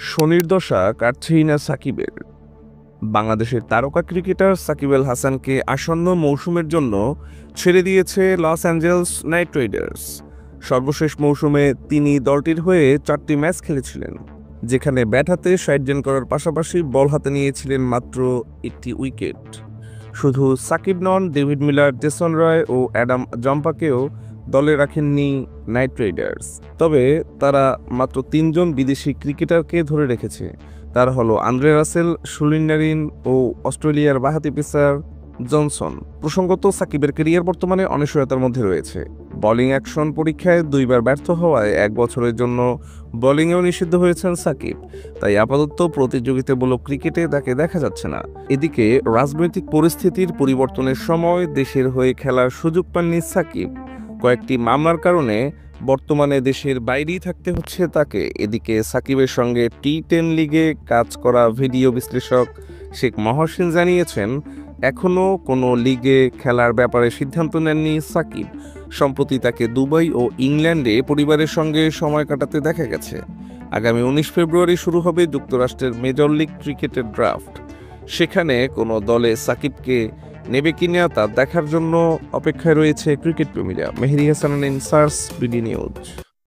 শনির দশা কাটছেই না সাকিবের। বাংলাদেশের তারকা ক্রিকেটার সাকিব আল হাসানকে আসন্ন মৌসুমের জন্য ছেড়ে দিয়েছে লস অ্যাঞ্জেলস নাইট রাইডার্স। সর্বশেষ মৌসুমে তিনি দলটির হয়ে 4টি ম্যাচ খেলেছিলেন, যেখানে ব্যাট হাতে 60 রান করার পাশাপাশি বল হাতে নিয়েছিলেন মাত্র 1টি উইকেট। শুধু সাকিব নন, ডেভিড মিলার, জেসন রয় ও অ্যাডাম জাম্পাকেও দলে রাখেননি নাইট রাইডার্স। তবে তারা মাত্র 3জন বিদেশি ক্রিকেটারকে ধরে রেখেছে। তারা হলো আন্দ্রে রাসেল, সুনীল নারিন ও অস্ট্রেলিয়ার বাঁহাতি পেসার জনসন। প্রসঙ্গত, সাকিবের ক্যারিয়ার বর্তমানে অনিশ্চয়তার মধ্যে রয়েছে। বোলিং অ্যাকশন পরীক্ষায় 2বার ব্যর্থ হওয়ায় 1 বছরের জন্য বোলিংয়েও নিষিদ্ধ হয়েছেন সাকিব। তাই আপাতত প্রতিযোগিতামূলক ক্রিকেটে তাকে দেখা যাচ্ছে না। এদিকে রাজনৈতিক পরিস্থিতির পরিবর্তনের সময় দেশের হয়ে খেলার সুযোগ পাননি সাকিব। কয়েকটি মামলার কারণে বর্তমানে দেশের বাইরেই থাকতে হচ্ছে তাকে। এদিকে সাকিবের সঙ্গে টি10 লিগে কাজ করা ভিডিও বিশ্লেষক শেখ মহসিন জানিয়েছেন, এখনও কোনো লিগে খেলার ব্যাপারে সিদ্ধান্ত নেননি সাকিব। সম্প্রতি তাকে দুবাই ও ইংল্যান্ডে পরিবারের সঙ্গে সময় কাটাতে দেখা গেছে। আগামী 19 ফেব্রুয়ারি শুরু হবে যুক্তরাষ্ট্রের মেজর লিগ ক্রিকেটের ড্রাফট। সেখানে কোনো দলে সাকিবকে নেবে কিনা তা দেখার জন্য অপেক্ষায় রয়েছে ক্রিকেট প্রেমীরা। মেহেদী হাসান, ইনসার্স, বিডি নিউজ।